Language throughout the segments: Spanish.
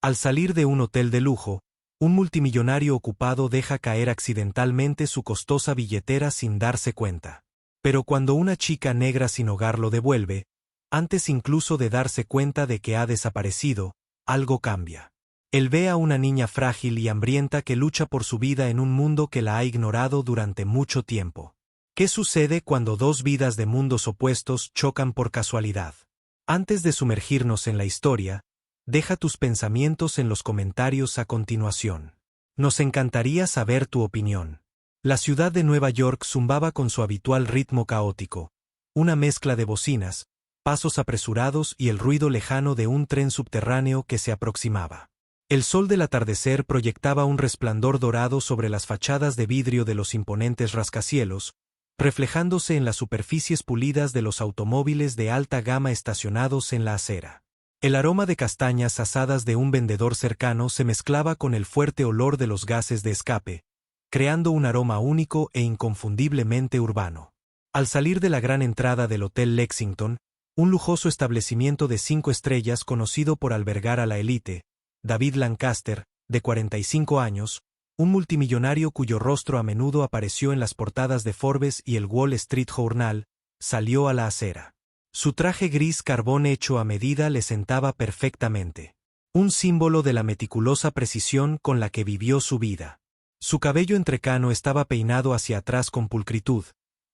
Al salir de un hotel de lujo, un multimillonario ocupado deja caer accidentalmente su costosa billetera sin darse cuenta. Pero cuando una chica negra sin hogar lo devuelve, antes incluso de darse cuenta de que ha desaparecido, algo cambia. Él ve a una niña frágil y hambrienta que lucha por su vida en un mundo que la ha ignorado durante mucho tiempo. ¿Qué sucede cuando dos vidas de mundos opuestos chocan por casualidad? Antes de sumergirnos en la historia, deja tus pensamientos en los comentarios a continuación. Nos encantaría saber tu opinión. La ciudad de Nueva York zumbaba con su habitual ritmo caótico, una mezcla de bocinas, pasos apresurados y el ruido lejano de un tren subterráneo que se aproximaba. El sol del atardecer proyectaba un resplandor dorado sobre las fachadas de vidrio de los imponentes rascacielos, reflejándose en las superficies pulidas de los automóviles de alta gama estacionados en la acera. El aroma de castañas asadas de un vendedor cercano se mezclaba con el fuerte olor de los gases de escape, creando un aroma único e inconfundiblemente urbano. Al salir de la gran entrada del Hotel Lexington, un lujoso establecimiento de 5 estrellas conocido por albergar a la élite, David Lancaster, de 45 años, un multimillonario cuyo rostro a menudo apareció en las portadas de Forbes y el Wall Street Journal, salió a la acera. Su traje gris carbón hecho a medida le sentaba perfectamente. Un símbolo de la meticulosa precisión con la que vivió su vida. Su cabello entrecano estaba peinado hacia atrás con pulcritud,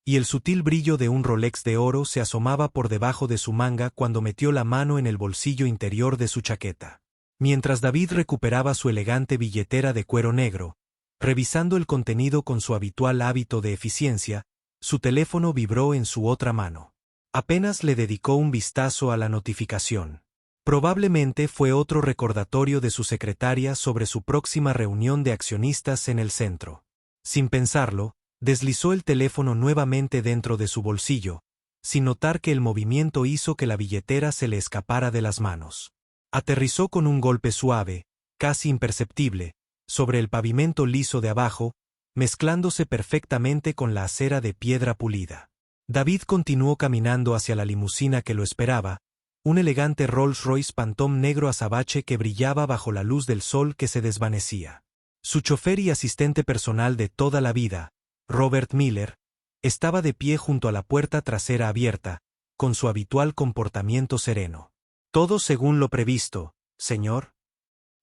y el sutil brillo de un Rolex de oro se asomaba por debajo de su manga cuando metió la mano en el bolsillo interior de su chaqueta. Mientras David recuperaba su elegante billetera de cuero negro, revisando el contenido con su habitual hábito de eficiencia, su teléfono vibró en su otra mano. Apenas le dedicó un vistazo a la notificación. Probablemente fue otro recordatorio de su secretaria sobre su próxima reunión de accionistas en el centro. Sin pensarlo, deslizó el teléfono nuevamente dentro de su bolsillo, sin notar que el movimiento hizo que la billetera se le escapara de las manos. Aterrizó con un golpe suave, casi imperceptible, sobre el pavimento liso de abajo, mezclándose perfectamente con la acera de piedra pulida. David continuó caminando hacia la limusina que lo esperaba, un elegante Rolls-Royce Phantom negro azabache que brillaba bajo la luz del sol que se desvanecía. Su chofer y asistente personal de toda la vida, Robert Miller, estaba de pie junto a la puerta trasera abierta, con su habitual comportamiento sereno. «¿Todo según lo previsto, señor?»,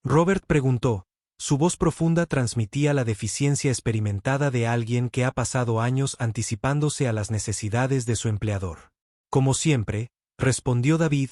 Robert preguntó. Su voz profunda transmitía la deficiencia experimentada de alguien que ha pasado años anticipándose a las necesidades de su empleador. «Como siempre», respondió David,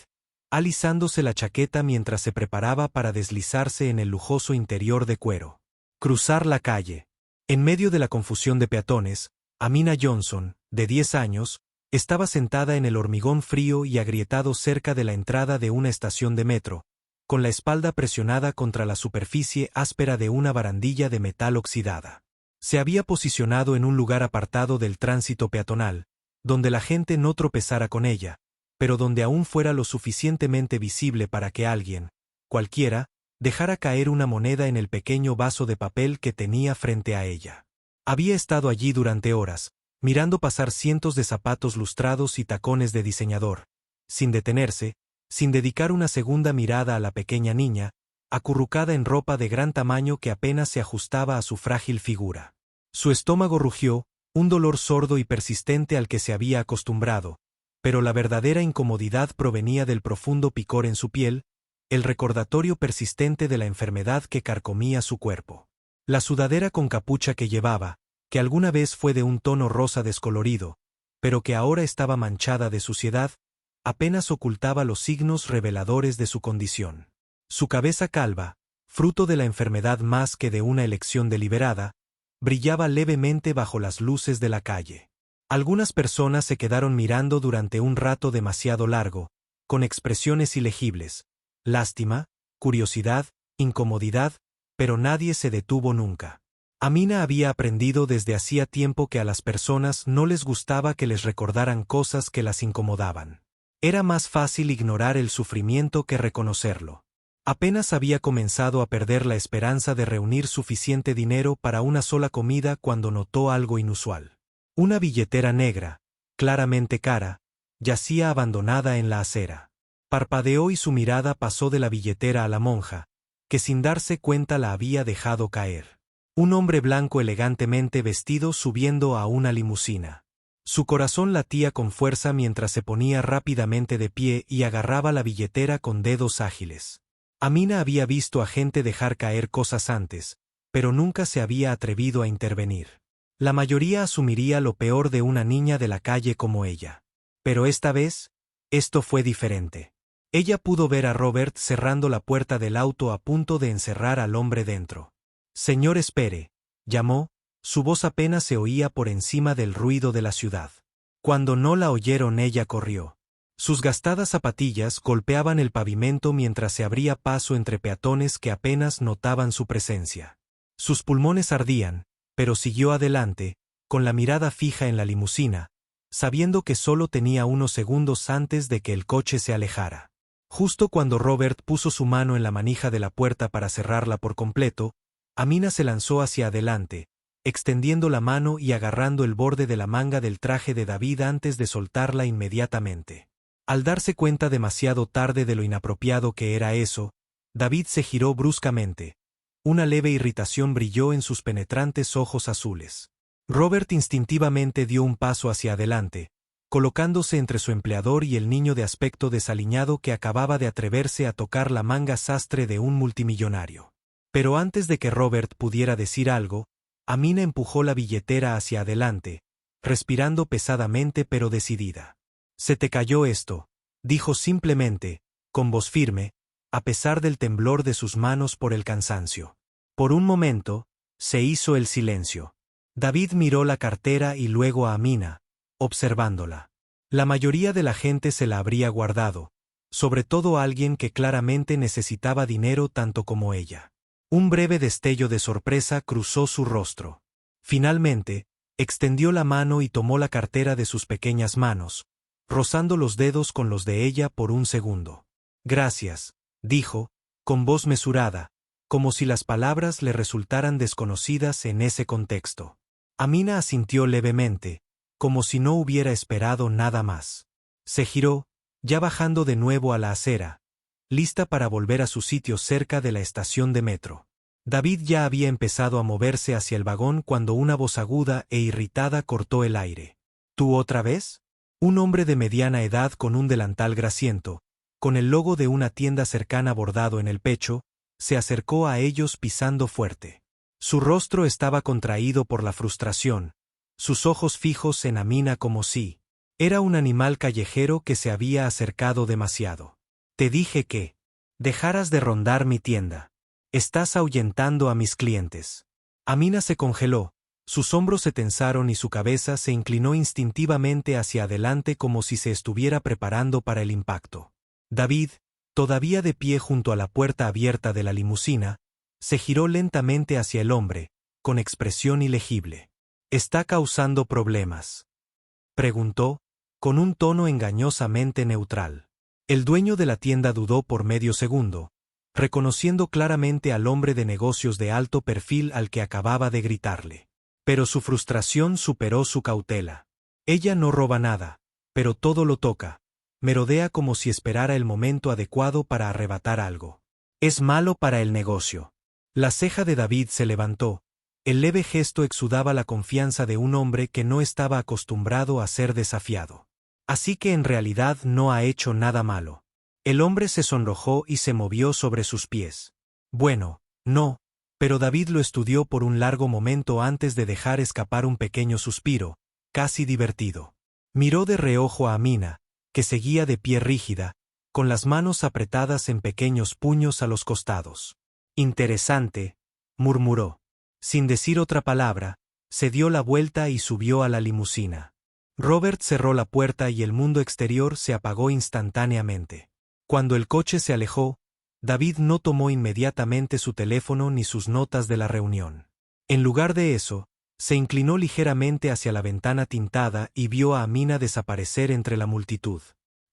alisándose la chaqueta mientras se preparaba para deslizarse en el lujoso interior de cuero. Cruzar la calle. En medio de la confusión de peatones, Amina Johnson, de 10 años, estaba sentada en el hormigón frío y agrietado cerca de la entrada de una estación de metro, con la espalda presionada contra la superficie áspera de una barandilla de metal oxidada. Se había posicionado en un lugar apartado del tránsito peatonal, donde la gente no tropezara con ella, pero donde aún fuera lo suficientemente visible para que alguien, cualquiera, dejara caer una moneda en el pequeño vaso de papel que tenía frente a ella. Había estado allí durante horas, mirando pasar cientos de zapatos lustrados y tacones de diseñador, sin detenerse, sin dedicar una segunda mirada a la pequeña niña, acurrucada en ropa de gran tamaño que apenas se ajustaba a su frágil figura. Su estómago rugió, un dolor sordo y persistente al que se había acostumbrado, pero la verdadera incomodidad provenía del profundo picor en su piel, el recordatorio persistente de la enfermedad que carcomía su cuerpo. La sudadera con capucha que llevaba, que alguna vez fue de un tono rosa descolorido, pero que ahora estaba manchada de suciedad, apenas ocultaba los signos reveladores de su condición. Su cabeza calva, fruto de la enfermedad más que de una elección deliberada, brillaba levemente bajo las luces de la calle. Algunas personas se quedaron mirando durante un rato demasiado largo, con expresiones ilegibles, lástima, curiosidad, incomodidad, pero nadie se detuvo nunca. Amina había aprendido desde hacía tiempo que a las personas no les gustaba que les recordaran cosas que las incomodaban. Era más fácil ignorar el sufrimiento que reconocerlo. Apenas había comenzado a perder la esperanza de reunir suficiente dinero para una sola comida cuando notó algo inusual. Una billetera negra, claramente cara, yacía abandonada en la acera. Parpadeó y su mirada pasó de la billetera a la monja, que sin darse cuenta la había dejado caer. Un hombre blanco elegantemente vestido subiendo a una limusina. Su corazón latía con fuerza mientras se ponía rápidamente de pie y agarraba la billetera con dedos ágiles. Amina había visto a gente dejar caer cosas antes, pero nunca se había atrevido a intervenir. La mayoría asumiría lo peor de una niña de la calle como ella. Pero esta vez, esto fue diferente. Ella pudo ver a Robert cerrando la puerta del auto a punto de encerrar al hombre dentro. «Señor, espere», llamó, su voz apenas se oía por encima del ruido de la ciudad. Cuando no la oyeron, ella corrió. Sus gastadas zapatillas golpeaban el pavimento mientras se abría paso entre peatones que apenas notaban su presencia. Sus pulmones ardían, pero siguió adelante, con la mirada fija en la limusina, sabiendo que solo tenía unos segundos antes de que el coche se alejara. Justo cuando Robert puso su mano en la manija de la puerta para cerrarla por completo, Amina se lanzó hacia adelante, extendiendo la mano y agarrando el borde de la manga del traje de David antes de soltarla inmediatamente. Al darse cuenta demasiado tarde de lo inapropiado que era eso, David se giró bruscamente. Una leve irritación brilló en sus penetrantes ojos azules. Robert instintivamente dio un paso hacia adelante, colocándose entre su empleador y el niño de aspecto desaliñado que acababa de atreverse a tocar la manga sastre de un multimillonario. Pero antes de que Robert pudiera decir algo, Amina empujó la billetera hacia adelante, respirando pesadamente pero decidida. «Se te cayó esto», dijo simplemente, con voz firme, a pesar del temblor de sus manos por el cansancio. Por un momento, se hizo el silencio. David miró la cartera y luego a Amina, observándola. La mayoría de la gente se la habría guardado, sobre todo alguien que claramente necesitaba dinero tanto como ella. Un breve destello de sorpresa cruzó su rostro. Finalmente, extendió la mano y tomó la cartera de sus pequeñas manos, rozando los dedos con los de ella por un segundo. «Gracias», dijo, con voz mesurada, como si las palabras le resultaran desconocidas en ese contexto. Amina asintió levemente, como si no hubiera esperado nada más. Se giró, ya bajando de nuevo a la acera, lista para volver a su sitio cerca de la estación de metro. David ya había empezado a moverse hacia el vagón cuando una voz aguda e irritada cortó el aire. «¿Tú otra vez?». Un hombre de mediana edad con un delantal grasiento, con el logo de una tienda cercana bordado en el pecho, se acercó a ellos pisando fuerte. Su rostro estaba contraído por la frustración, sus ojos fijos en Amina como si era un animal callejero que se había acercado demasiado. «Te dije que dejaras de rondar mi tienda. Estás ahuyentando a mis clientes». Amina se congeló, sus hombros se tensaron y su cabeza se inclinó instintivamente hacia adelante como si se estuviera preparando para el impacto. David, todavía de pie junto a la puerta abierta de la limusina, se giró lentamente hacia el hombre, con expresión ilegible. «¿Está causando problemas?», preguntó, con un tono engañosamente neutral. El dueño de la tienda dudó por medio segundo, reconociendo claramente al hombre de negocios de alto perfil al que acababa de gritarle. Pero su frustración superó su cautela. «Ella no roba nada, pero todo lo toca. Merodea como si esperara el momento adecuado para arrebatar algo. Es malo para el negocio». La ceja de David se levantó. El leve gesto exudaba la confianza de un hombre que no estaba acostumbrado a ser desafiado. «Así que en realidad no ha hecho nada malo». El hombre se sonrojó y se movió sobre sus pies. «Bueno, no», pero David lo estudió por un largo momento antes de dejar escapar un pequeño suspiro, casi divertido. Miró de reojo a Amina, que seguía de pie rígida, con las manos apretadas en pequeños puños a los costados. «Interesante», murmuró. Sin decir otra palabra, se dio la vuelta y subió a la limusina. Robert cerró la puerta y el mundo exterior se apagó instantáneamente. Cuando el coche se alejó, David no tomó inmediatamente su teléfono ni sus notas de la reunión. En lugar de eso, se inclinó ligeramente hacia la ventana tintada y vio a Amina desaparecer entre la multitud.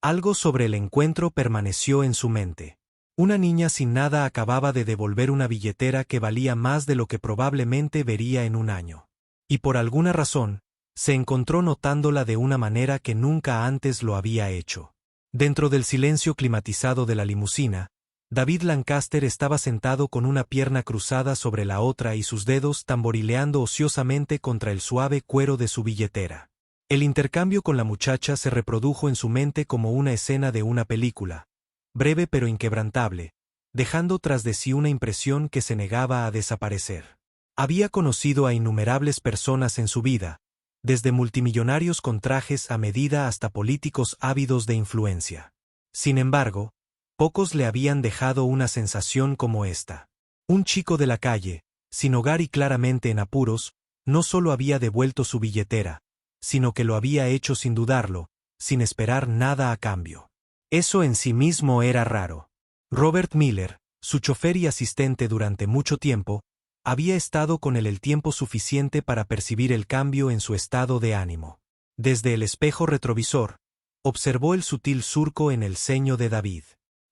Algo sobre el encuentro permaneció en su mente. Una niña sin nada acababa de devolver una billetera que valía más de lo que probablemente vería en un año. Y por alguna razón, se encontró notándola de una manera que nunca antes lo había hecho. Dentro del silencio climatizado de la limusina, David Lancaster estaba sentado con una pierna cruzada sobre la otra y sus dedos tamborileando ociosamente contra el suave cuero de su billetera. El intercambio con la muchacha se reprodujo en su mente como una escena de una película, breve pero inquebrantable, dejando tras de sí una impresión que se negaba a desaparecer. Había conocido a innumerables personas en su vida, desde multimillonarios con trajes a medida hasta políticos ávidos de influencia. Sin embargo, pocos le habían dejado una sensación como esta. Un chico de la calle, sin hogar y claramente en apuros, no solo había devuelto su billetera, sino que lo había hecho sin dudarlo, sin esperar nada a cambio. Eso en sí mismo era raro. Robert Miller, su chofer y asistente durante mucho tiempo, había estado con él el tiempo suficiente para percibir el cambio en su estado de ánimo. Desde el espejo retrovisor, observó el sutil surco en el ceño de David.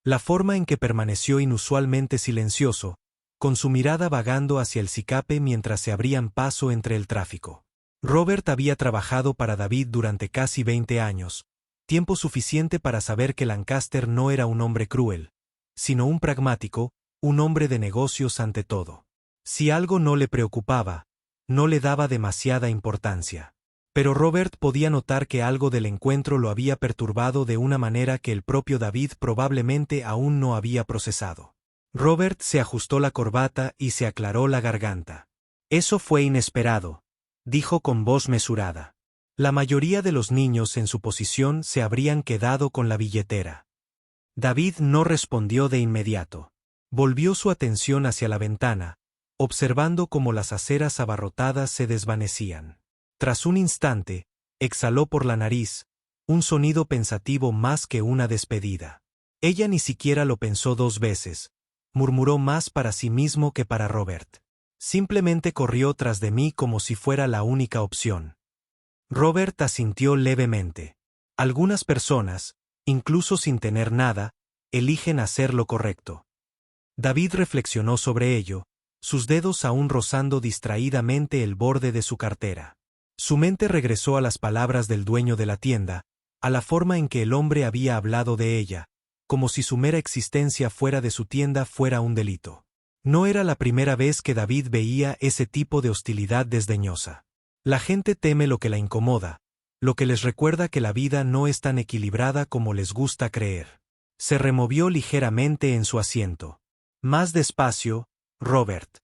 La forma en que permaneció inusualmente silencioso, con su mirada vagando hacia el cicape mientras se abrían paso entre el tráfico. Robert había trabajado para David durante casi 20 años, tiempo suficiente para saber que Lancaster no era un hombre cruel, sino un pragmático, un hombre de negocios ante todo. Si algo no le preocupaba, no le daba demasiada importancia. Pero Robert podía notar que algo del encuentro lo había perturbado de una manera que el propio David probablemente aún no había procesado. Robert se ajustó la corbata y se aclaró la garganta. Eso fue inesperado, dijo con voz mesurada. La mayoría de los niños en su posición se habrían quedado con la billetera. David no respondió de inmediato. Volvió su atención hacia la ventana, observando cómo las aceras abarrotadas se desvanecían. Tras un instante, exhaló por la nariz, un sonido pensativo más que una despedida. Ella ni siquiera lo pensó 2 veces, murmuró más para sí mismo que para Robert. Simplemente corrió tras de mí como si fuera la única opción. Robert asintió levemente. Algunas personas, incluso sin tener nada, eligen hacer lo correcto. David reflexionó sobre ello, sus dedos aún rozando distraídamente el borde de su cartera. Su mente regresó a las palabras del dueño de la tienda, a la forma en que el hombre había hablado de ella, como si su mera existencia fuera de su tienda fuera un delito. No era la primera vez que David veía ese tipo de hostilidad desdeñosa. La gente teme lo que la incomoda, lo que les recuerda que la vida no es tan equilibrada como les gusta creer. Se removió ligeramente en su asiento. Más despacio, Robert.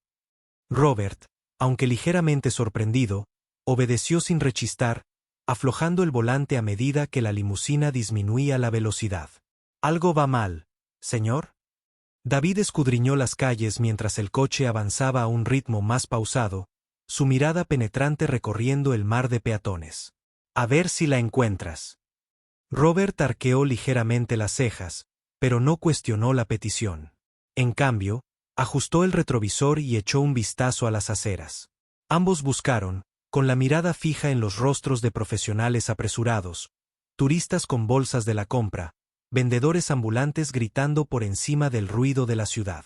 Robert, aunque ligeramente sorprendido, obedeció sin rechistar, aflojando el volante a medida que la limusina disminuía la velocidad. ¿Algo va mal, señor? David escudriñó las calles mientras el coche avanzaba a un ritmo más pausado, su mirada penetrante recorriendo el mar de peatones. A ver si la encuentras. Robert arqueó ligeramente las cejas, pero no cuestionó la petición. En cambio, ajustó el retrovisor y echó un vistazo a las aceras. Ambos buscaron, con la mirada fija en los rostros de profesionales apresurados, turistas con bolsas de la compra, vendedores ambulantes gritando por encima del ruido de la ciudad.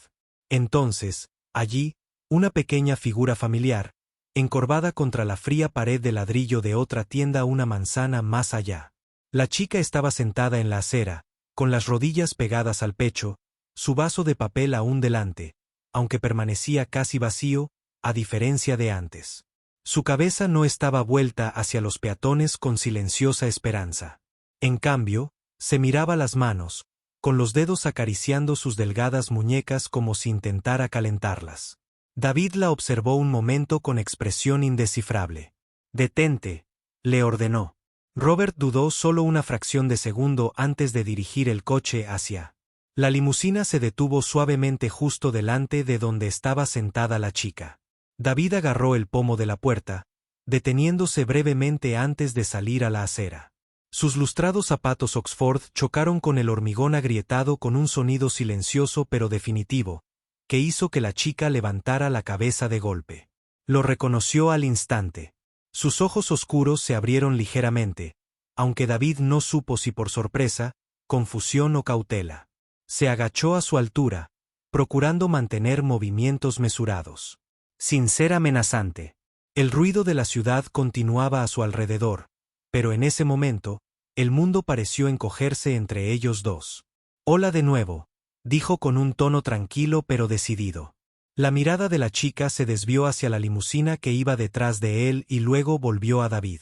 Entonces, allí, una pequeña figura familiar, encorvada contra la fría pared de ladrillo de otra tienda una manzana más allá. La chica estaba sentada en la acera, con las rodillas pegadas al pecho, su vaso de papel aún delante, aunque permanecía casi vacío, a diferencia de antes. Su cabeza no estaba vuelta hacia los peatones con silenciosa esperanza. En cambio, se miraba las manos, con los dedos acariciando sus delgadas muñecas como si intentara calentarlas. David la observó un momento con expresión indescifrable. «Detente», le ordenó. Robert dudó solo una fracción de segundo antes de dirigir el coche hacia. La limusina se detuvo suavemente justo delante de donde estaba sentada la chica. David agarró el pomo de la puerta, deteniéndose brevemente antes de salir a la acera. Sus lustrados zapatos Oxford chocaron con el hormigón agrietado con un sonido silencioso pero definitivo, que hizo que la chica levantara la cabeza de golpe. Lo reconoció al instante. Sus ojos oscuros se abrieron ligeramente, aunque David no supo si por sorpresa, confusión o cautela. Se agachó a su altura, procurando mantener movimientos mesurados. Sin ser amenazante. El ruido de la ciudad continuaba a su alrededor, pero en ese momento, el mundo pareció encogerse entre ellos dos. «Hola de nuevo», dijo con un tono tranquilo pero decidido. La mirada de la chica se desvió hacia la limusina que iba detrás de él y luego volvió a David.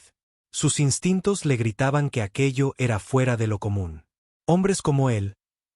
Sus instintos le gritaban que aquello era fuera de lo común. Hombres como él,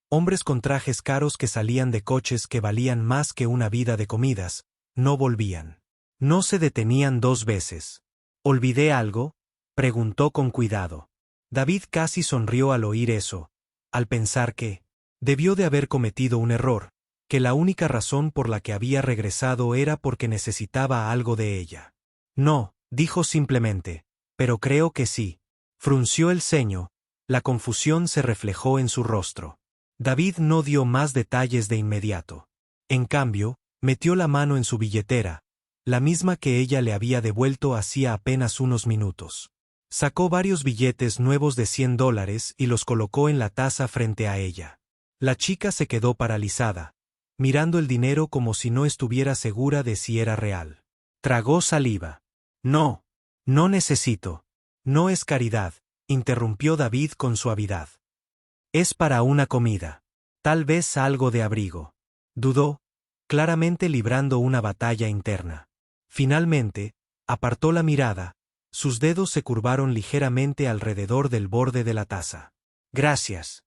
hombres con trajes caros que salían de coches que valían más que una vida de comidas, no volvían. No se detenían 2 veces. ¿Olvidé algo?, preguntó con cuidado. David casi sonrió al oír eso, al pensar que debió de haber cometido un error, que la única razón por la que había regresado era porque necesitaba algo de ella. No, dijo simplemente, pero creo que sí. Frunció el ceño, la confusión se reflejó en su rostro. David no dio más detalles de inmediato. En cambio, metió la mano en su billetera, la misma que ella le había devuelto hacía apenas unos minutos. Sacó varios billetes nuevos de $100 y los colocó en la taza frente a ella. La chica se quedó paralizada, mirando el dinero como si no estuviera segura de si era real. Tragó saliva. No, no necesito. No es caridad, interrumpió David con suavidad. Es para una comida. Tal vez algo de abrigo. Dudó, claramente librando una batalla interna. Finalmente, apartó la mirada, sus dedos se curvaron ligeramente alrededor del borde de la taza. Gracias,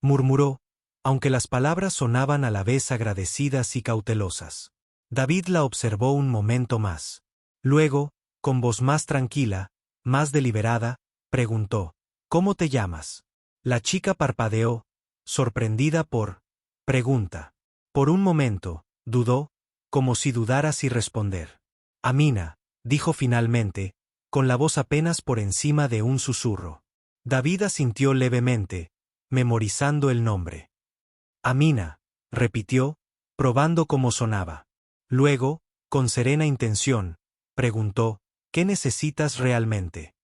murmuró, aunque las palabras sonaban a la vez agradecidas y cautelosas. David la observó un momento más. Luego, con voz más tranquila, más deliberada, preguntó, ¿cómo te llamas? La chica parpadeó, sorprendida por pregunta. Por un momento, dudó, como si dudara si responder. Amina, dijo finalmente, con la voz apenas por encima de un susurro. David asintió levemente, memorizando el nombre. Amina, repitió, probando cómo sonaba. Luego, con serena intención, preguntó, ¿qué necesitas realmente?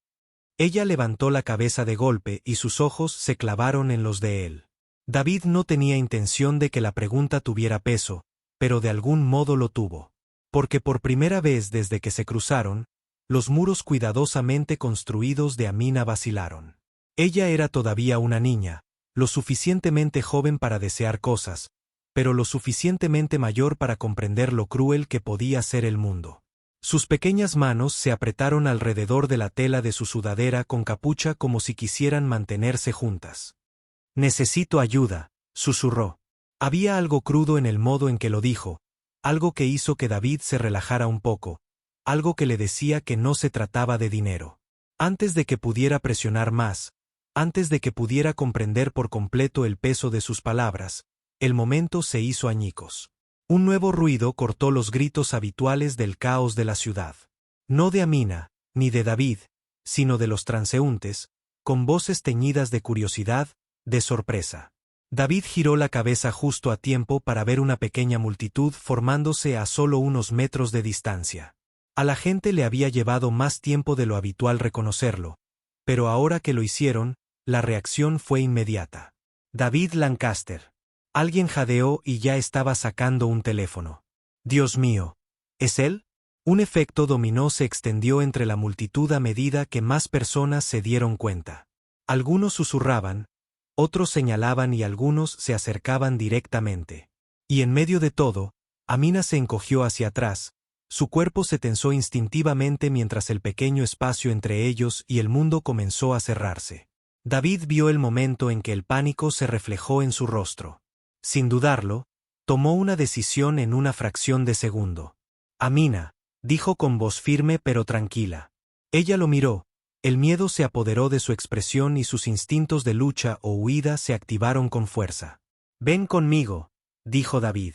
Ella levantó la cabeza de golpe y sus ojos se clavaron en los de él. David no tenía intención de que la pregunta tuviera peso, pero de algún modo lo tuvo. Porque por primera vez desde que se cruzaron, los muros cuidadosamente construidos de Amina vacilaron. Ella era todavía una niña, lo suficientemente joven para desear cosas, pero lo suficientemente mayor para comprender lo cruel que podía ser el mundo. Sus pequeñas manos se apretaron alrededor de la tela de su sudadera con capucha como si quisieran mantenerse juntas. Necesito ayuda, susurró. Había algo crudo en el modo en que lo dijo, algo que hizo que David se relajara un poco, algo que le decía que no se trataba de dinero. Antes de que pudiera presionar más, antes de que pudiera comprender por completo el peso de sus palabras, el momento se hizo añicos. Un nuevo ruido cortó los gritos habituales del caos de la ciudad. No de Amina, ni de David, sino de los transeúntes, con voces teñidas de curiosidad, de sorpresa. David giró la cabeza justo a tiempo para ver una pequeña multitud formándose a solo unos metros de distancia. A la gente le había llevado más tiempo de lo habitual reconocerlo, pero ahora que lo hicieron, la reacción fue inmediata. David Lancaster. Alguien jadeó y ya estaba sacando un teléfono. Dios mío, ¿es él? Un efecto dominó se extendió entre la multitud a medida que más personas se dieron cuenta. Algunos susurraban, otros señalaban y algunos se acercaban directamente. Y en medio de todo, Amina se encogió hacia atrás, su cuerpo se tensó instintivamente mientras el pequeño espacio entre ellos y el mundo comenzó a cerrarse. David vio el momento en que el pánico se reflejó en su rostro. Sin dudarlo, tomó una decisión en una fracción de segundo. Amina, dijo con voz firme pero tranquila. Ella lo miró, el miedo se apoderó de su expresión y sus instintos de lucha o huida se activaron con fuerza. Ven conmigo, dijo David.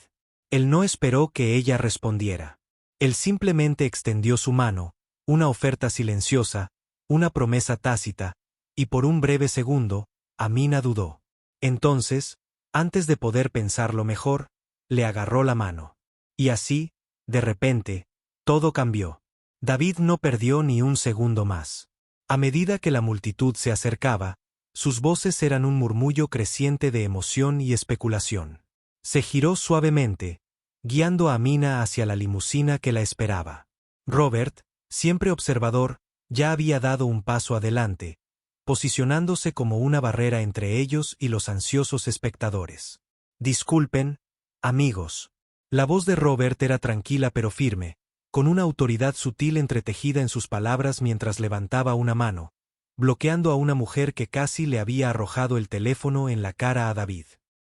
Él no esperó que ella respondiera. Él simplemente extendió su mano, una oferta silenciosa, una promesa tácita, y por un breve segundo, Amina dudó. Entonces, antes de poder pensarlo mejor, le agarró la mano. Y así, de repente, todo cambió. David no perdió ni un segundo más. A medida que la multitud se acercaba, sus voces eran un murmullo creciente de emoción y especulación. Se giró suavemente, guiando a Amina hacia la limusina que la esperaba. Robert, siempre observador, ya había dado un paso adelante, posicionándose como una barrera entre ellos y los ansiosos espectadores. Disculpen, amigos. La voz de Robert era tranquila pero firme, con una autoridad sutil entretejida en sus palabras mientras levantaba una mano, bloqueando a una mujer que casi le había arrojado el teléfono en la cara a David.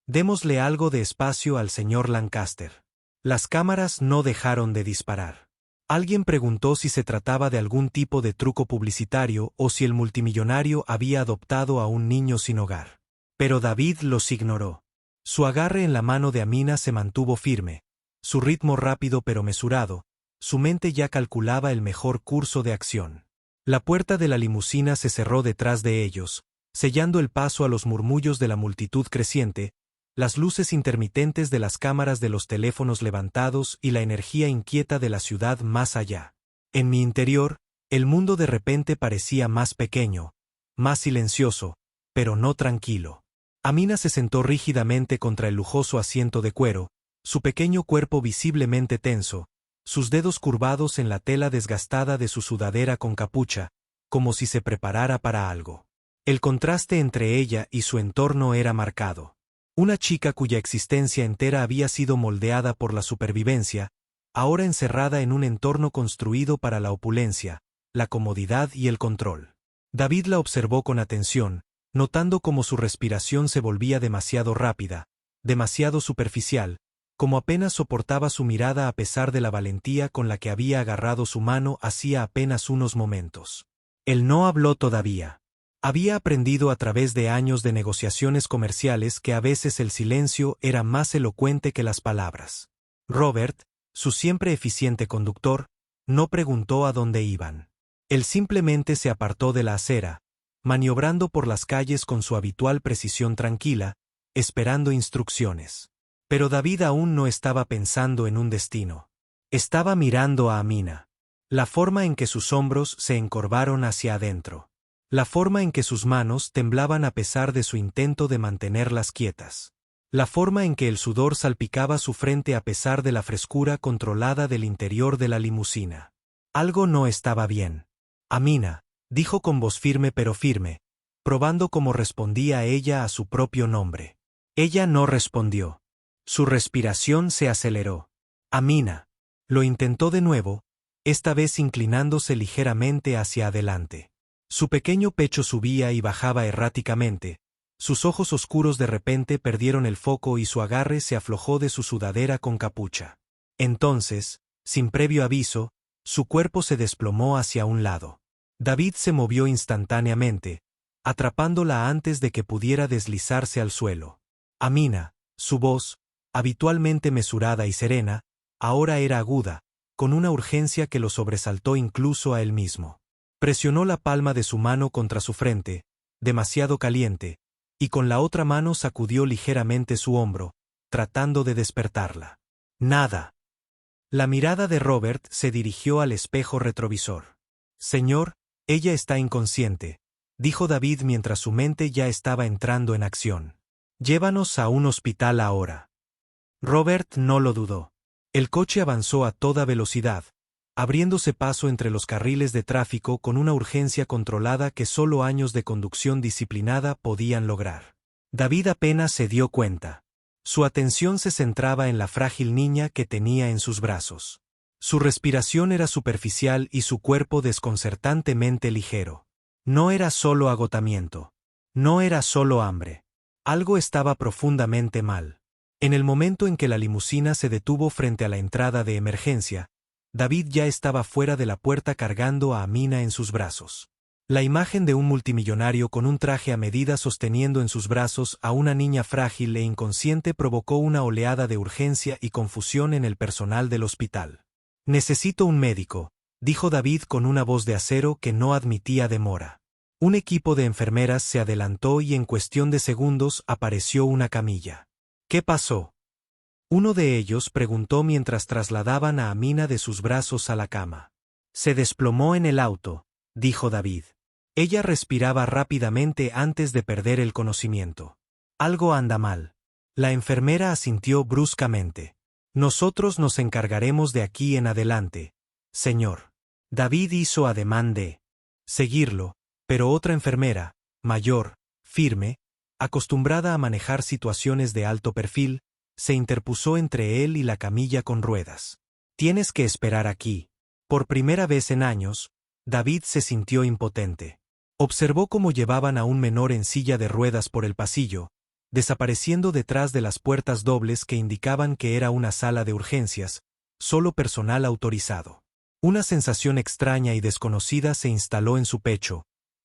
Démosle algo de espacio al señor Lancaster. Las cámaras no dejaron de disparar. Alguien preguntó si se trataba de algún tipo de truco publicitario o si el multimillonario había adoptado a un niño sin hogar. Pero David los ignoró. Su agarre en la mano de Amina se mantuvo firme, su ritmo rápido pero mesurado, su mente ya calculaba el mejor curso de acción. La puerta de la limusina se cerró detrás de ellos, sellando el paso a los murmullos de la multitud creciente, las luces intermitentes de las cámaras de los teléfonos levantados y la energía inquieta de la ciudad más allá. En mi interior, el mundo de repente parecía más pequeño, más silencioso, pero no tranquilo. Amina se sentó rígidamente contra el lujoso asiento de cuero, su pequeño cuerpo visiblemente tenso, sus dedos curvados en la tela desgastada de su sudadera con capucha, como si se preparara para algo. El contraste entre ella y su entorno era marcado. Una chica cuya existencia entera había sido moldeada por la supervivencia, ahora encerrada en un entorno construido para la opulencia, la comodidad y el control. David la observó con atención, notando cómo su respiración se volvía demasiado rápida, demasiado superficial, como apenas soportaba su mirada a pesar de la valentía con la que había agarrado su mano hacía apenas unos momentos. Él no habló todavía. Había aprendido a través de años de negociaciones comerciales que a veces el silencio era más elocuente que las palabras. Robert, su siempre eficiente conductor, no preguntó a dónde iban. Él simplemente se apartó de la acera, maniobrando por las calles con su habitual precisión tranquila, esperando instrucciones. Pero David aún no estaba pensando en un destino. Estaba mirando a Amina. La forma en que sus hombros se encorvaron hacia adentro. La forma en que sus manos temblaban a pesar de su intento de mantenerlas quietas. La forma en que el sudor salpicaba su frente a pesar de la frescura controlada del interior de la limusina. Algo no estaba bien. Amina, dijo con voz firme pero firme, probando cómo respondía ella a su propio nombre. Ella no respondió. Su respiración se aceleró. Amina. Lo intentó de nuevo, esta vez inclinándose ligeramente hacia adelante. Su pequeño pecho subía y bajaba erráticamente, sus ojos oscuros de repente perdieron el foco y su agarre se aflojó de su sudadera con capucha. Entonces, sin previo aviso, su cuerpo se desplomó hacia un lado. David se movió instantáneamente, atrapándola antes de que pudiera deslizarse al suelo. Amina, su voz, habitualmente mesurada y serena, ahora era aguda, con una urgencia que lo sobresaltó incluso a él mismo. Presionó la palma de su mano contra su frente, demasiado caliente, y con la otra mano sacudió ligeramente su hombro, tratando de despertarla. Nada. La mirada de Robert se dirigió al espejo retrovisor. Señor, ella está inconsciente, dijo David mientras su mente ya estaba entrando en acción. Llévanos a un hospital ahora. Robert no lo dudó. El coche avanzó a toda velocidad, abriéndose paso entre los carriles de tráfico con una urgencia controlada que solo años de conducción disciplinada podían lograr. David apenas se dio cuenta. Su atención se centraba en la frágil niña que tenía en sus brazos. Su respiración era superficial y su cuerpo desconcertantemente ligero. No era solo agotamiento. No era solo hambre. Algo estaba profundamente mal. En el momento en que la limusina se detuvo frente a la entrada de emergencia, David ya estaba fuera de la puerta cargando a Amina en sus brazos. La imagen de un multimillonario con un traje a medida sosteniendo en sus brazos a una niña frágil e inconsciente provocó una oleada de urgencia y confusión en el personal del hospital. Necesito un médico, dijo David con una voz de acero que no admitía demora. Un equipo de enfermeras se adelantó y en cuestión de segundos apareció una camilla. ¿Qué pasó? Uno de ellos preguntó mientras trasladaban a Amina de sus brazos a la cama. Se desplomó en el auto, dijo David. Ella respiraba rápidamente antes de perder el conocimiento. Algo anda mal. La enfermera asintió bruscamente. Nosotros nos encargaremos de aquí en adelante, señor. David hizo ademán de seguirlo, pero otra enfermera, mayor, firme, acostumbrada a manejar situaciones de alto perfil, se interpuso entre él y la camilla con ruedas. «Tienes que esperar aquí». Por primera vez en años, David se sintió impotente. Observó cómo llevaban a un menor en silla de ruedas por el pasillo, desapareciendo detrás de las puertas dobles que indicaban que era una sala de urgencias, solo personal autorizado. Una sensación extraña y desconocida se instaló en su pecho,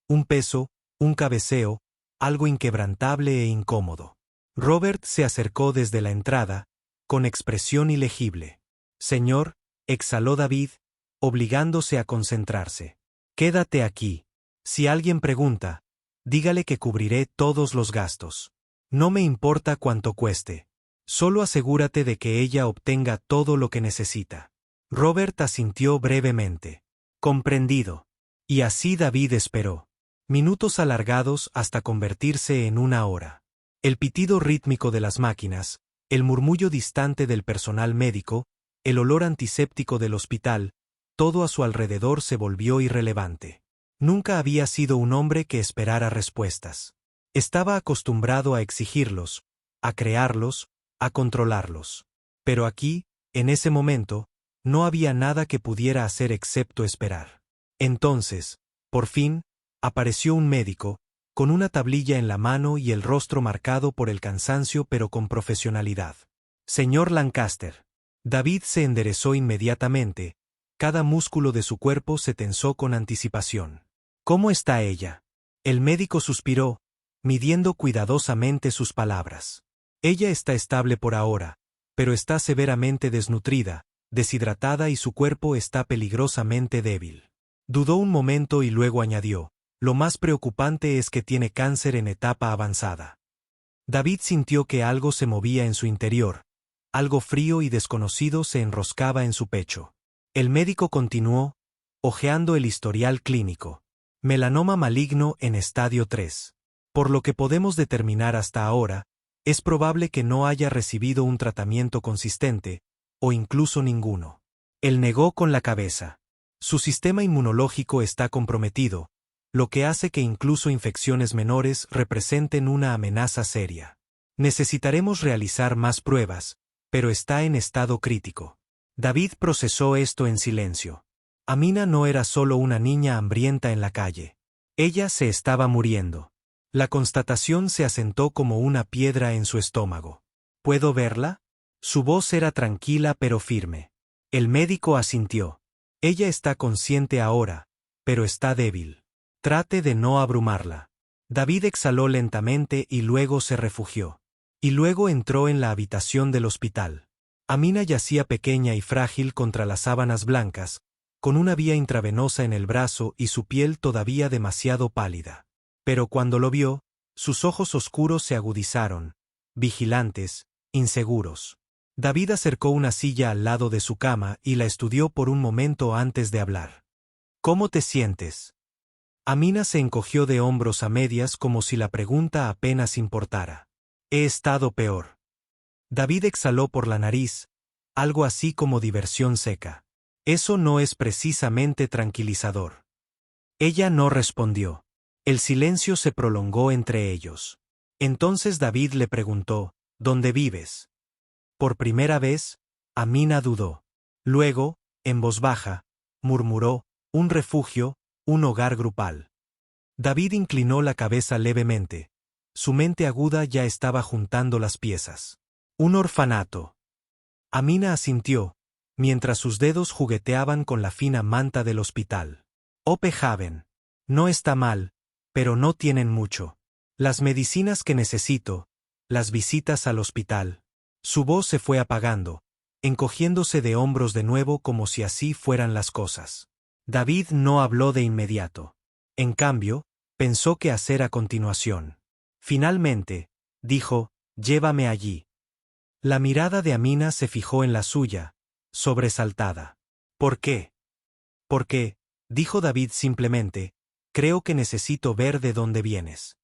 un peso, un cabeceo, algo inquebrantable e incómodo. Robert se acercó desde la entrada, con expresión ilegible. «Señor», exhaló David, obligándose a concentrarse. «Quédate aquí. Si alguien pregunta, dígale que cubriré todos los gastos. No me importa cuánto cueste. Solo asegúrate de que ella obtenga todo lo que necesita». Robert asintió brevemente. «Comprendido». Y así David esperó. Minutos alargados hasta convertirse en una hora. El pitido rítmico de las máquinas, el murmullo distante del personal médico, el olor antiséptico del hospital, todo a su alrededor se volvió irrelevante. Nunca había sido un hombre que esperara respuestas. Estaba acostumbrado a exigirlos, a crearlos, a controlarlos. Pero aquí, en ese momento, no había nada que pudiera hacer excepto esperar. Entonces, por fin, apareció un médico, con una tablilla en la mano y el rostro marcado por el cansancio pero con profesionalidad. «Señor Lancaster». David se enderezó inmediatamente, cada músculo de su cuerpo se tensó con anticipación. «¿Cómo está ella?». El médico suspiró, midiendo cuidadosamente sus palabras. «Ella está estable por ahora, pero está severamente desnutrida, deshidratada y su cuerpo está peligrosamente débil». Dudó un momento y luego añadió: «Lo más preocupante es que tiene cáncer en etapa avanzada». David sintió que algo se movía en su interior, algo frío y desconocido se enroscaba en su pecho. El médico continuó, hojeando el historial clínico. «Melanoma maligno en estadio 3. Por lo que podemos determinar hasta ahora, es probable que no haya recibido un tratamiento consistente, o incluso ninguno». Él negó con la cabeza. «Su sistema inmunológico está comprometido, lo que hace que incluso infecciones menores representen una amenaza seria. Necesitaremos realizar más pruebas, pero está en estado crítico». David procesó esto en silencio. Amina no era solo una niña hambrienta en la calle. Ella se estaba muriendo. La constatación se asentó como una piedra en su estómago. «¿Puedo verla?». Su voz era tranquila pero firme. El médico asintió. «Ella está consciente ahora, pero está débil. Trate de no abrumarla». David exhaló lentamente y luego se refugió. Y luego entró en la habitación del hospital. Amina yacía pequeña y frágil contra las sábanas blancas, con una vía intravenosa en el brazo y su piel todavía demasiado pálida. Pero cuando lo vio, sus ojos oscuros se agudizaron, vigilantes, inseguros. David acercó una silla al lado de su cama y la estudió por un momento antes de hablar. «¿Cómo te sientes?». Amina se encogió de hombros a medias como si la pregunta apenas importara. «He estado peor». David exhaló por la nariz, algo así como diversión seca. «Eso no es precisamente tranquilizador». Ella no respondió. El silencio se prolongó entre ellos. Entonces David le preguntó: «¿Dónde vives?». Por primera vez, Amina dudó. Luego, en voz baja, murmuró: «Un refugio, un hogar grupal». David inclinó la cabeza levemente. Su mente aguda ya estaba juntando las piezas. «Un orfanato». Amina asintió, mientras sus dedos jugueteaban con la fina manta del hospital. «Ope Haven. No está mal, pero no tienen mucho. Las medicinas que necesito, las visitas al hospital». Su voz se fue apagando, encogiéndose de hombros de nuevo como si así fueran las cosas. David no habló de inmediato. En cambio, pensó qué hacer a continuación. Finalmente, dijo: «Llévame allí». La mirada de Amina se fijó en la suya, sobresaltada. «¿Por qué?». «Porque», dijo David simplemente, «creo que necesito ver de dónde vienes».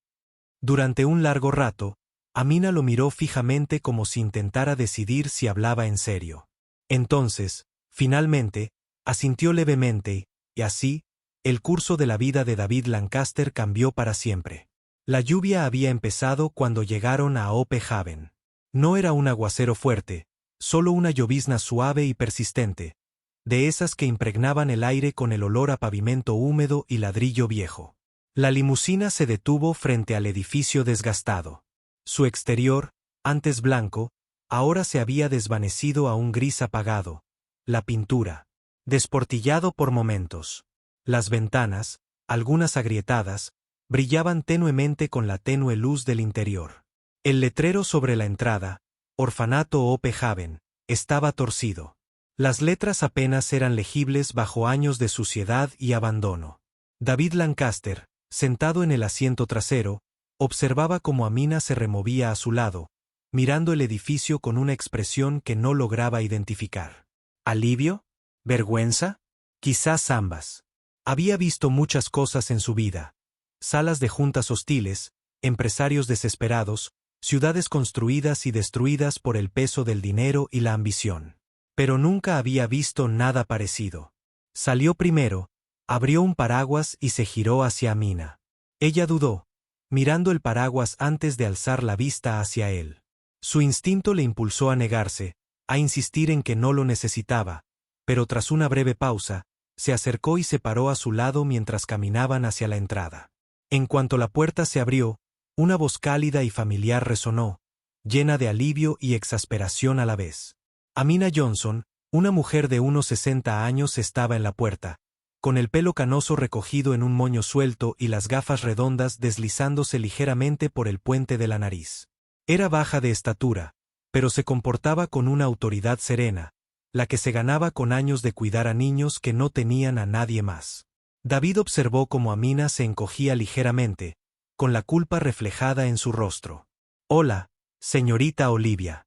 Durante un largo rato, Amina lo miró fijamente como si intentara decidir si hablaba en serio. Entonces, finalmente, asintió levemente y así, el curso de la vida de David Lancaster cambió para siempre. La lluvia había empezado cuando llegaron a Ope Haven. No era un aguacero fuerte, solo una llovizna suave y persistente, de esas que impregnaban el aire con el olor a pavimento húmedo y ladrillo viejo. La limusina se detuvo frente al edificio desgastado. Su exterior, antes blanco, ahora se había desvanecido a un gris apagado. La pintura, desportillado por momentos. Las ventanas, algunas agrietadas, brillaban tenuemente con la tenue luz del interior. El letrero sobre la entrada, Orfanato Ope Haven, estaba torcido. Las letras apenas eran legibles bajo años de suciedad y abandono. David Lancaster, sentado en el asiento trasero, observaba cómo Amina se removía a su lado, mirando el edificio con una expresión que no lograba identificar. ¿Alivio? ¿Vergüenza? Quizás ambas. Había visto muchas cosas en su vida. Salas de juntas hostiles, empresarios desesperados, ciudades construidas y destruidas por el peso del dinero y la ambición. Pero nunca había visto nada parecido. Salió primero, abrió un paraguas y se giró hacia Amina. Ella dudó, mirando el paraguas antes de alzar la vista hacia él. Su instinto le impulsó a negarse, a insistir en que no lo necesitaba, pero tras una breve pausa, se acercó y se paró a su lado mientras caminaban hacia la entrada. En cuanto la puerta se abrió, una voz cálida y familiar resonó, llena de alivio y exasperación a la vez. Amina Johnson, una mujer de unos 60 años, estaba en la puerta, con el pelo canoso recogido en un moño suelto y las gafas redondas deslizándose ligeramente por el puente de la nariz. Era baja de estatura, pero se comportaba con una autoridad serena, la que se ganaba con años de cuidar a niños que no tenían a nadie más. David observó cómo Amina se encogía ligeramente, con la culpa reflejada en su rostro. «Hola, señorita Olivia».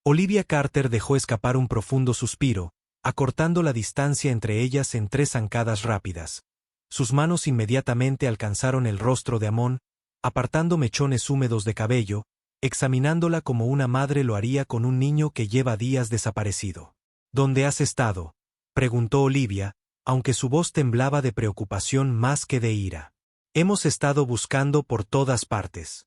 Olivia Carter dejó escapar un profundo suspiro, acortando la distancia entre ellas en 3 zancadas rápidas. Sus manos inmediatamente alcanzaron el rostro de Amon, apartando mechones húmedos de cabello, examinándola como una madre lo haría con un niño que lleva días desaparecido. «¿Dónde has estado?», preguntó Olivia, aunque su voz temblaba de preocupación más que de ira. «Hemos estado buscando por todas partes.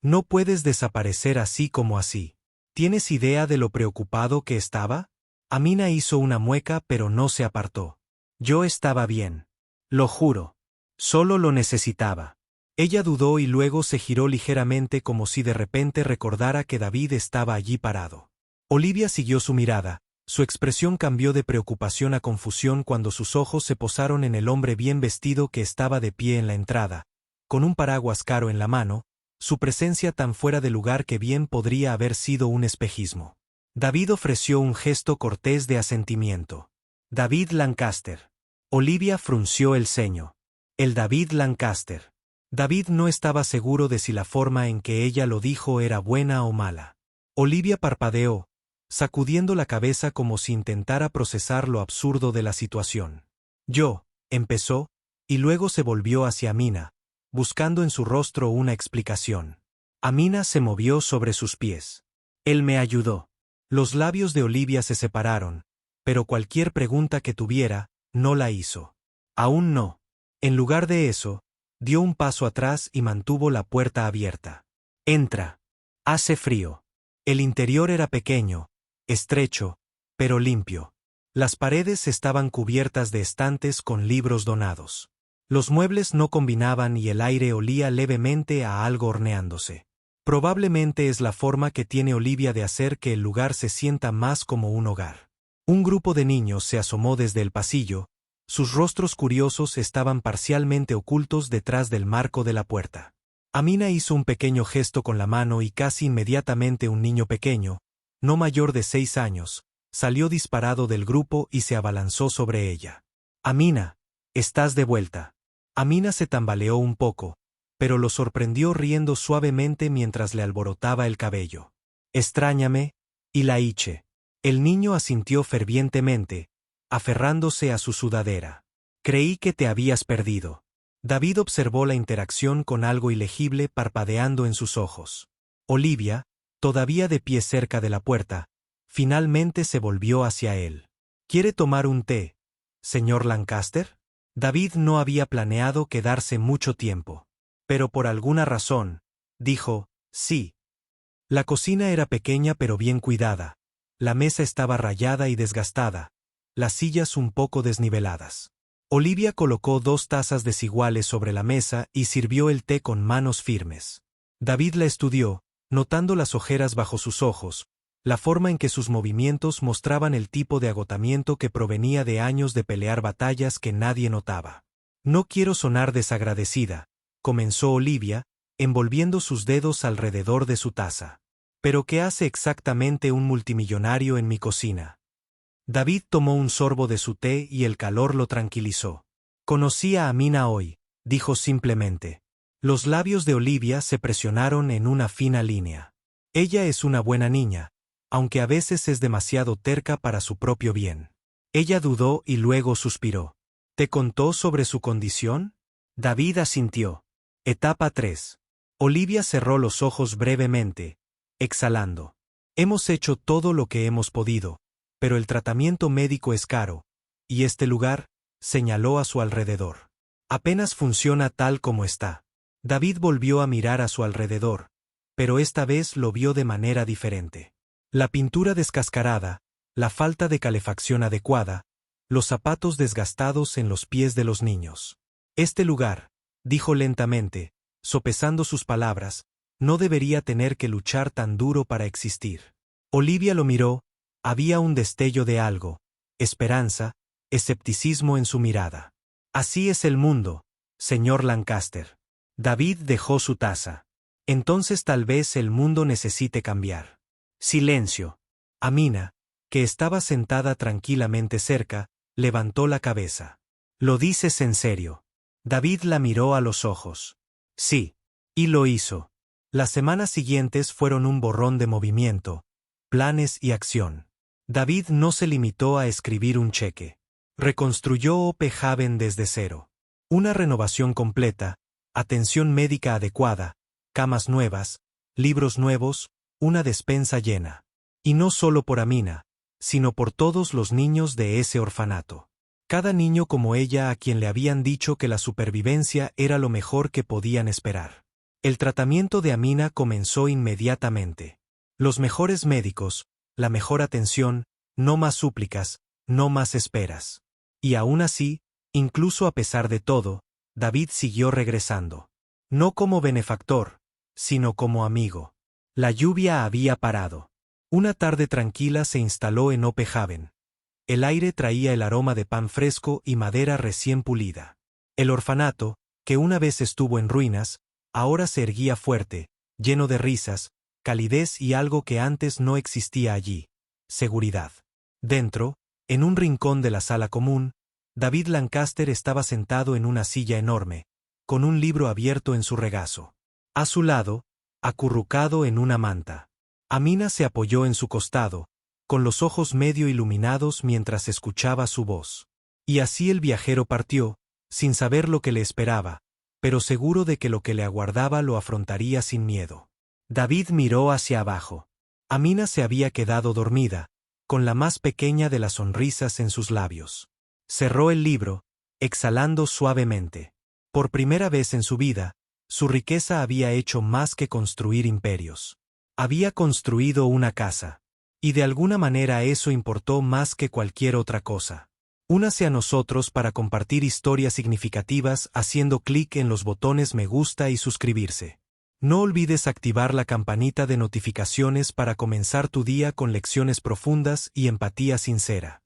No puedes desaparecer así como así. ¿Tienes idea de lo preocupado que estaba?». Amina hizo una mueca pero no se apartó. «Yo estaba bien. Lo juro. Solo lo necesitaba». Ella dudó y luego se giró ligeramente como si de repente recordara que David estaba allí parado. Olivia siguió su mirada. Su expresión cambió de preocupación a confusión cuando sus ojos se posaron en el hombre bien vestido que estaba de pie en la entrada, con un paraguas caro en la mano, su presencia tan fuera de lugar que bien podría haber sido un espejismo. David ofreció un gesto cortés de asentimiento. «David Lancaster». Olivia frunció el ceño. El David Lancaster. David no estaba seguro de si la forma en que ella lo dijo era buena o mala. Olivia parpadeó, sacudiendo la cabeza como si intentara procesar lo absurdo de la situación. «Yo», empezó, y luego se volvió hacia Amina, buscando en su rostro una explicación. Amina se movió sobre sus pies. «Él me ayudó». Los labios de Olivia se separaron, pero cualquier pregunta que tuviera, no la hizo. Aún no. En lugar de eso, dio un paso atrás y mantuvo la puerta abierta. «Entra. Hace frío». El interior era pequeño, estrecho, pero limpio. Las paredes estaban cubiertas de estantes con libros donados. Los muebles no combinaban y el aire olía levemente a algo horneándose. Probablemente es la forma que tiene Olivia de hacer que el lugar se sienta más como un hogar. Un grupo de niños se asomó desde el pasillo, sus rostros curiosos estaban parcialmente ocultos detrás del marco de la puerta. Amina hizo un pequeño gesto con la mano y casi inmediatamente un niño pequeño, no mayor de 6 años, salió disparado del grupo y se abalanzó sobre ella. «Amina, estás de vuelta». Amina se tambaleó un poco, pero lo sorprendió riendo suavemente mientras le alborotaba el cabello. «Extrañame, Ilaiche». El niño asintió fervientemente, aferrándose a su sudadera. «Creí que te habías perdido». David observó la interacción con algo ilegible parpadeando en sus ojos. Olivia, todavía de pie cerca de la puerta, finalmente se volvió hacia él. «¿Quiere tomar un té, señor Lancaster?». David no había planeado quedarse mucho tiempo. Pero por alguna razón, dijo, sí. La cocina era pequeña pero bien cuidada. La mesa estaba rayada y desgastada, las sillas un poco desniveladas. Olivia colocó 2 tazas desiguales sobre la mesa y sirvió el té con manos firmes. David la estudió, notando las ojeras bajo sus ojos, la forma en que sus movimientos mostraban el tipo de agotamiento que provenía de años de pelear batallas que nadie notaba. No quiero sonar desagradecida, comenzó Olivia, envolviendo sus dedos alrededor de su taza. ¿Pero qué hace exactamente un multimillonario en mi cocina? David tomó un sorbo de su té y el calor lo tranquilizó. Conocí a Amina hoy, dijo simplemente. Los labios de Olivia se presionaron en una fina línea. Ella es una buena niña, aunque a veces es demasiado terca para su propio bien. Ella dudó y luego suspiró. ¿Te contó sobre su condición? David asintió. Etapa 3. Olivia cerró los ojos brevemente, exhalando. Hemos hecho todo lo que hemos podido, pero el tratamiento médico es caro, y este lugar, señaló a su alrededor. Apenas funciona tal como está. David volvió a mirar a su alrededor, pero esta vez lo vio de manera diferente. La pintura descascarada, la falta de calefacción adecuada, los zapatos desgastados en los pies de los niños. Este lugar, dijo lentamente, sopesando sus palabras, no debería tener que luchar tan duro para existir. Olivia lo miró, había un destello de algo, esperanza, escepticismo en su mirada. Así es el mundo, señor Lancaster. David dejó su taza. Entonces tal vez el mundo necesite cambiar. Silencio. Amina, que estaba sentada tranquilamente cerca, levantó la cabeza. ¿Lo dices en serio? David la miró a los ojos. Sí. Y lo hizo. Las semanas siguientes fueron un borrón de movimiento, planes y acción. David no se limitó a escribir un cheque. Reconstruyó Ope Haven desde cero. Una renovación completa, atención médica adecuada, camas nuevas, libros nuevos, una despensa llena. Y no solo por Amina, sino por todos los niños de ese orfanato. Cada niño como ella a quien le habían dicho que la supervivencia era lo mejor que podían esperar. El tratamiento de Amina comenzó inmediatamente. Los mejores médicos, la mejor atención, no más súplicas, no más esperas. Y aún así, incluso a pesar de todo, David siguió regresando. No como benefactor, sino como amigo. La lluvia había parado. Una tarde tranquila se instaló en Ope Haven. El aire traía el aroma de pan fresco y madera recién pulida. El orfanato, que una vez estuvo en ruinas, ahora se erguía fuerte, lleno de risas, calidez y algo que antes no existía allí: seguridad. Dentro, en un rincón de la sala común, David Lancaster estaba sentado en una silla enorme, con un libro abierto en su regazo. A su lado, acurrucado en una manta, Amina se apoyó en su costado, con los ojos medio iluminados mientras escuchaba su voz. Y así el viajero partió, sin saber lo que le esperaba, pero seguro de que lo que le aguardaba lo afrontaría sin miedo. David miró hacia abajo. Amina se había quedado dormida, con la más pequeña de las sonrisas en sus labios. Cerró el libro, exhalando suavemente. Por primera vez en su vida, su riqueza había hecho más que construir imperios. Había construido una casa. Y de alguna manera eso importó más que cualquier otra cosa. Únase a nosotros para compartir historias significativas haciendo clic en los botones me gusta y suscribirse. No olvides activar la campanita de notificaciones para comenzar tu día con lecciones profundas y empatía sincera.